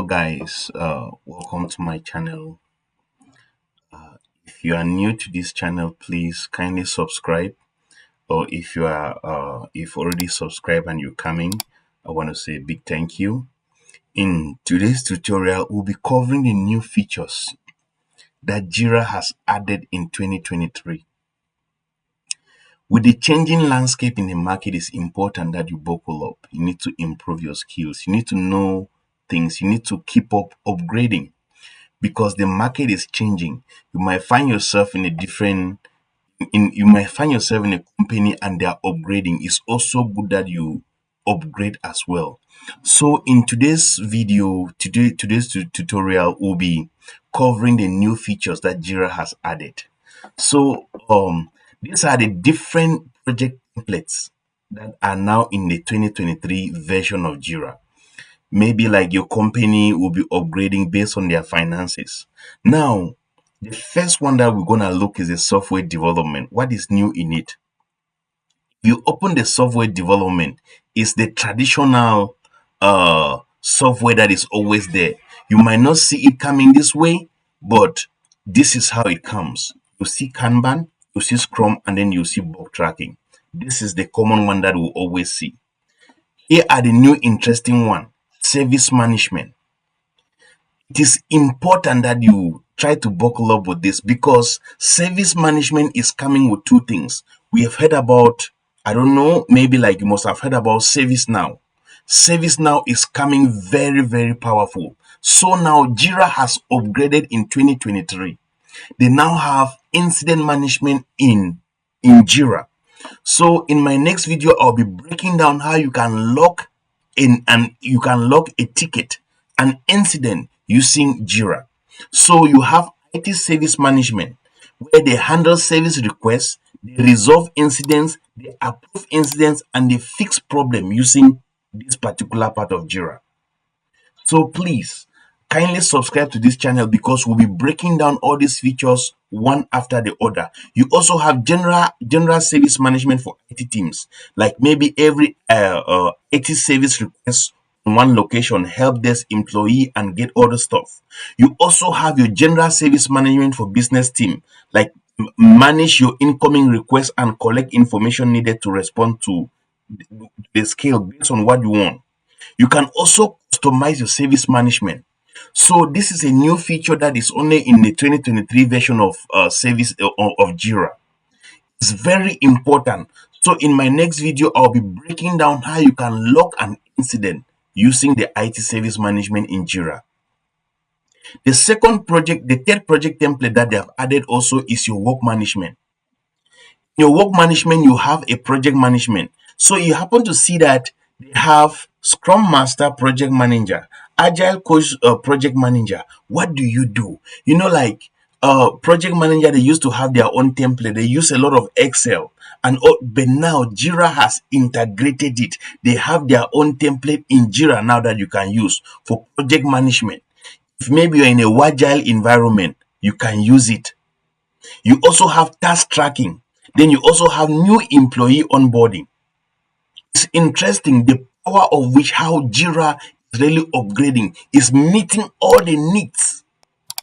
guys, welcome to my channel. If you are new to this channel, please kindly subscribe. Or if if already subscribed and you're coming, I want to say a big thank you. In today's tutorial, we'll be covering the new features that Jira has added in 2023. With the changing landscape in the market, it's important that you buckle up. You need to improve your skills. You need to know things. You need to keep up upgrading because the market is changing. You might find yourself in a different you might find yourself in a company and they are upgrading. It's also good that you upgrade as well. So in today's video, today's tutorial will be covering the new features that Jira has added. So these are the different project templates that are now in the 2023 version of Jira. Maybe like your company will be upgrading based on their finances. Now, the first one that we're going to look is the software development. What is new in it? You open the software development, it's the traditional software that is always there. You might not see it coming this way, but this is how it comes. You see Kanban, you see Scrum, and then you see bug tracking. This is the common one that we'll always see. Here are the new interesting one, service management. It is important that you try to buckle up with this because service management is coming with two things. We have heard about, I don't know, maybe like you must have heard about ServiceNow. ServiceNow is coming very, very powerful. So now Jira has upgraded in 2023. They now have incident management in Jira. So in my next video, I'll be breaking down how you can log a ticket, an incident using Jira. So you have IT service management where they handle service requests, they resolve incidents, they approve incidents, and they fix problem using this particular part of Jira. So please kindly subscribe to this channel because we'll be breaking down all these features one after the other. You also have general service management for IT teams, like maybe every IT service request in one location, help desk employee and get all the stuff. You also have your general service management for business team, like manage your incoming requests and collect information needed to respond to the scale based on what you want. You can also customize your service management. So this is a new feature that is only in the 2023 version of of Jira. It's very important. So in my next video, I'll be breaking down how you can log an incident using the IT service management in Jira. The third project template that they have added also is your work management. In your work management, you have a project management. So you happen to see that they have Scrum Master Project Manager, Agile Coach Project Manager. What do you do? You know, like Project Manager, they used to have their own template. They use a lot of Excel. But now Jira has integrated it. They have their own template in Jira now that you can use for project management. If maybe you're in a agile environment, you can use it. You also have task tracking. Then you also have new employee onboarding. It's interesting the power of which how Jira is really upgrading, is meeting all the needs,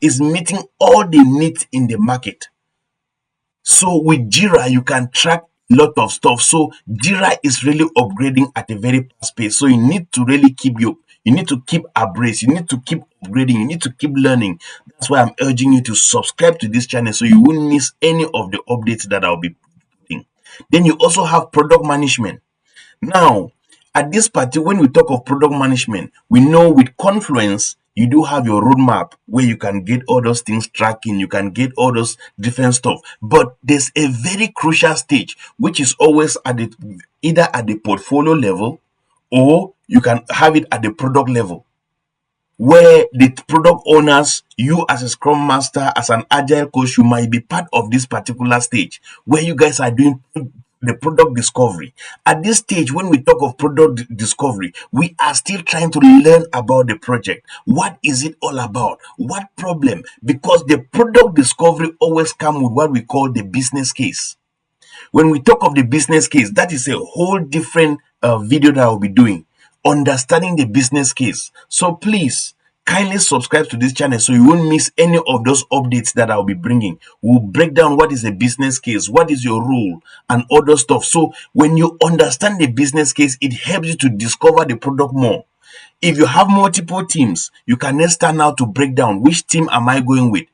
in the market. So with Jira, you can track a lot of stuff. So Jira is really upgrading at a very fast pace. So you need to really you need to keep abreast, you need to keep upgrading, you need to keep learning. That's why I'm urging you to subscribe to this channel so you won't miss any of the updates that I'll be putting. Then you also have product management. Now, at this party, when we talk of product management, we know with Confluence, you do have your roadmap where you can get all those things tracking, you can get all those different stuff. But there's a very crucial stage, which is always either at the portfolio level or you can have it at the product level, where the product owners, you as a scrum master, as an agile coach, you might be part of this particular stage where you guys are doing the product discovery. At this stage, when we talk of product discovery, we are still trying to learn about the project. What is it all about? What problem? Because the product discovery always comes with what we call the business case. When we talk of the business case, that is a whole different video that I'll be doing, understanding the business case. So please kindly subscribe to this channel so you won't miss any of those updates that I'll be bringing. We'll break down what is a business case, what is your role, and other stuff. So when you understand the business case, it helps you to discover the product more. If you have multiple teams, you can then start now to break down which team am I going with.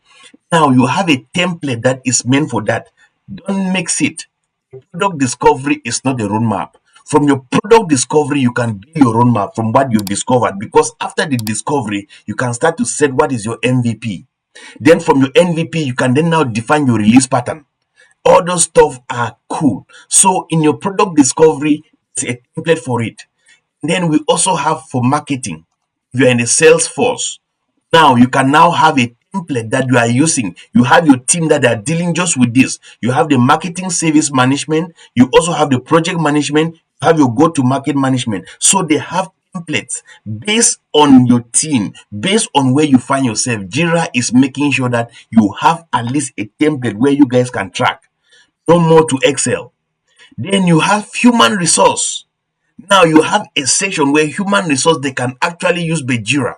Now you have a template that is meant for that. Don't mix it. Product discovery is not a roadmap. From your product discovery, you can do your roadmap from what you've discovered, because after the discovery, you can start to set what is your MVP. Then from your MVP, you can then now define your release pattern. All those stuff are cool. So in your product discovery, it's a template for it. Then we also have for marketing. If you're in the sales force, now you can now have a template that you are using. You have your team that are dealing just with this. You have the marketing service management. You also have the project management. You have your go-to-market management. So they have templates based on your team, based on where you find yourself. Jira is making sure that you have at least a template where you guys can track. No more to Excel. Then you have human resource. Now you have a section where human resource they can actually use by Jira.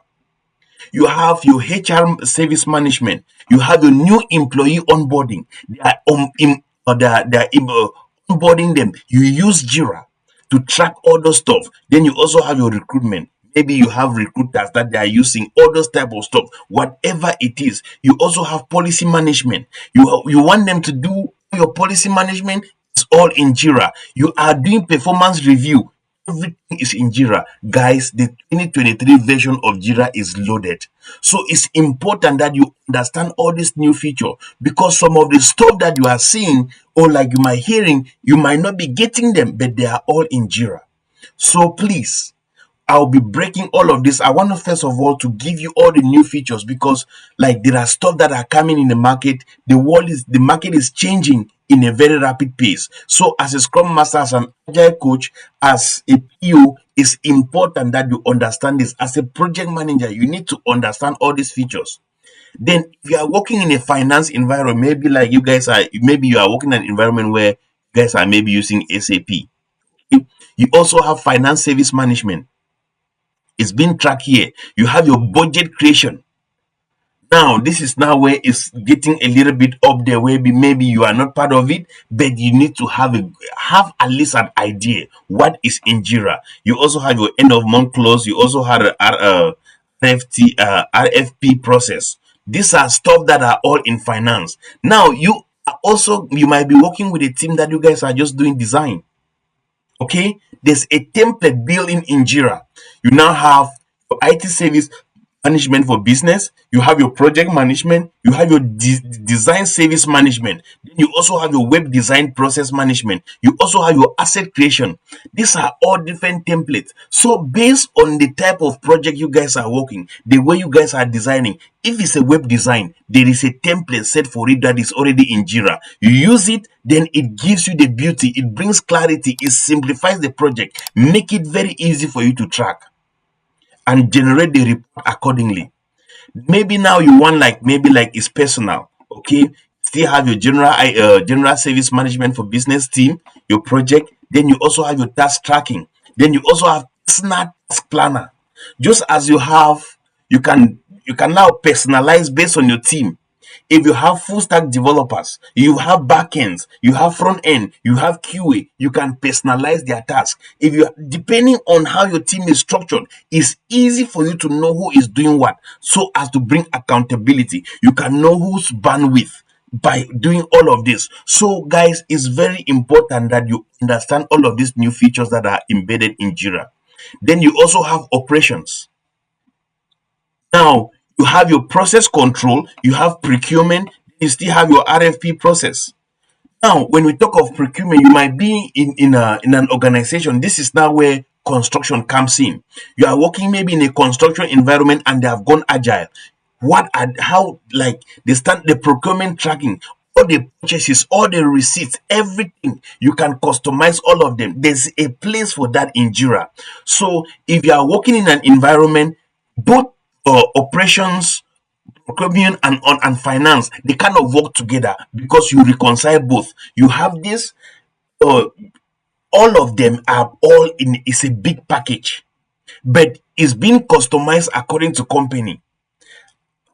You have your HR service management. You have your new employee onboarding. They are, onboarding them. You use Jira to track all those stuff. Then you also have your recruitment. Maybe you have recruiters that they are using all those type of stuff. Whatever it is, you also have policy management. You want them to do your policy management. It's all in Jira. You are doing performance review. Everything is in Jira. Guys, the 2023 version of Jira is loaded. So it's important that you understand all these new features, because some of the stuff that you are seeing or like you might hearing, you might not be getting them, but they are all in Jira. So please, I'll be breaking all of this. I want to first of all to give you all the new features, because like there are stuff that are coming in the market. The market is changing in a very rapid pace. So as a scrum master, as an agile coach, as a PO, it's important that you understand this. As a project manager, you need to understand all these features. Then if you are working in a finance environment, maybe like you guys are, maybe you are working in an environment where you guys are maybe using SAP. You also have finance service management. It's being tracked here. You have your budget creation. Now, this is now where it's getting a little bit up there, where maybe you are not part of it, but you need to have at least an idea what is in Jira. You also have your end of month close. You also have a RFP process. These are stuff that are all in finance. Now, you might be working with a team that you guys are just doing design. Okay, there's a template built in Jira. You now have your IT service management for business, you have your project management, you have your design service management, then you also have your web design process management, you also have your asset creation. These are all different templates. So based on the type of project you guys are working, the way you guys are designing, if it's a web design, there is a template set for it that is already in Jira. You use it, then it gives you the beauty, it brings clarity, it simplifies the project, make it very easy for you to track and generate the report accordingly. Maybe now you want maybe it's personal. Okay, still have your general service management for business team, your project. Then you also have your task tracking. Then you also have personal task planner. Just as you can now personalize based on your team. If you have full stack developers, you have backends, you have front end, you have QA, you can personalize their task. If you depending on how your team is structured, it's easy for you to know who is doing what, so as to bring accountability. You can know whose bandwidth by doing all of this. So guys, it's very important that you understand all of these new features that are embedded in Jira. Then you also have operations. Now, you have your process control, you have procurement, you still have your RFP process. Now, when we talk of procurement, you might be in an organization. This is now where construction comes in. You are working maybe in a construction environment and they have gone agile. How the procurement tracking, all the purchases, all the receipts, everything, you can customize all of them. There's a place for that in Jira. So if you are working in an environment, both operations, procurement, and finance, they kind of work together because you reconcile both. You have this, all of them are all in, it's a big package, but it's being customized according to company.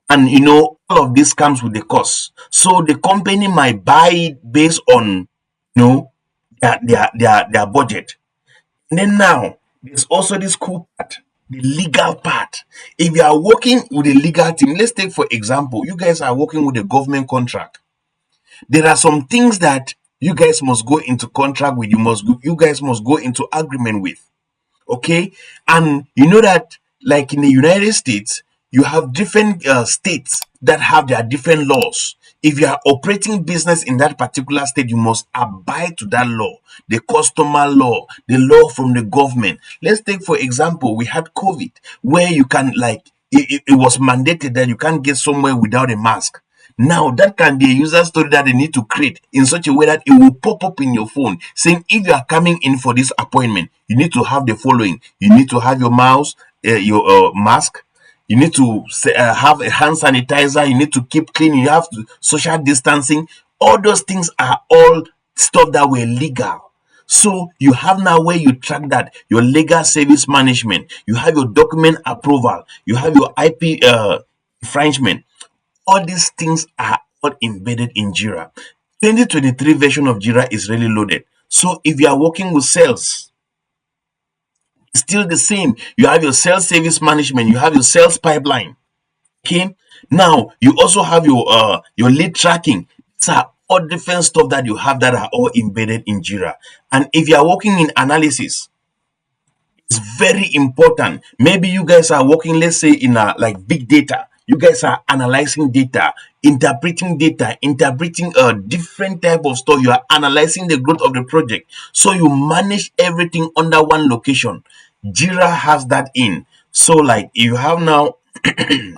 And all of this comes with the cost. So the company might buy it based on their budget. And then now there's also this cool part, the legal part. If you are working with a legal team, let's take for example, you guys are working with a government contract. There are some things that you guys must go into contract with, you guys must go into agreement with. Okay. And you know that, like in the United States, you have different states that have their different laws. If you are operating business in that particular state, you must abide to that law, the customer law, the law from the government. Let's take for example, we had COVID, where you can, like, it was mandated that you can't get somewhere without a mask. Now that can be a user story that they need to create in such a way that it will pop up in your phone saying, if you are coming in for this appointment, you need to have the following. You need to have your mouse, your mask. You need to have a hand sanitizer. You need to keep clean. You have to social distancing. All those things are all stuff that were legal. So you have now where you track that, your legal service management, you have your document approval, you have your IP infringement. All these things are all embedded in Jira. 2023 version of Jira is really loaded. So if you are working with sales, it's still the same. You have your sales service management, you have your sales pipeline. Okay. Now you also have your lead tracking. These are all different stuff that you have that are all embedded in Jira. And if you are working in analysis, it's very important. Maybe you guys are working, let's say, in a like big data. You guys are analyzing data, interpreting a different type of stuff. You are analyzing the growth of the project. So you manage everything under one location. Jira has that in. So like if you have now,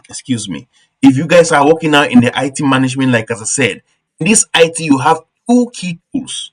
excuse me, if you guys are working now in the IT management, like as I said, in this IT you have two key tools.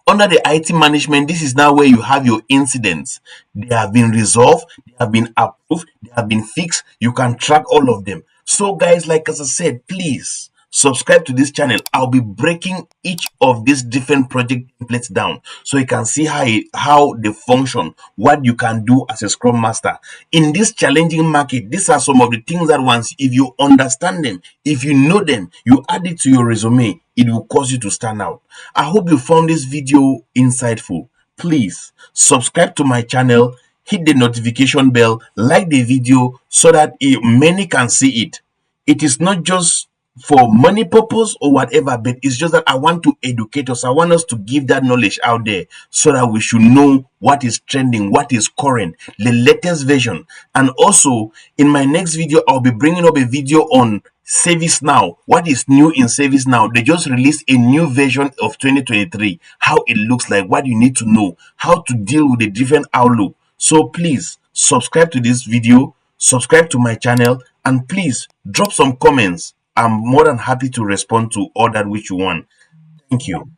Under the IT management, this is now where you have your incidents. They have been resolved, they have been approved, they have been fixed. You can track all of them. So, guys, like as I said, please subscribe to this channel. I'll be breaking each of these different project templates down so you can see how they function, what you can do as a scrum master in this challenging market. These are some of the things that once if you understand them, if you know them, you add it to your resume, it will cause you to stand out. I hope you found this video insightful. Please subscribe to my channel, hit the notification bell, like the video so that many can see it. It is not just for money purpose or whatever, but it's just that I want to educate us. I want us to give that knowledge out there so that we should know what is trending, what is current, the latest version. And also in my next video, I'll be bringing up a video on ServiceNow. What is new in ServiceNow? They just released a new version of 2023, how it looks like, what you need to know, how to deal with a different outlook. So please subscribe to this video, subscribe to my channel, and please drop some comments. I'm more than happy to respond to all that which you want. Thank you.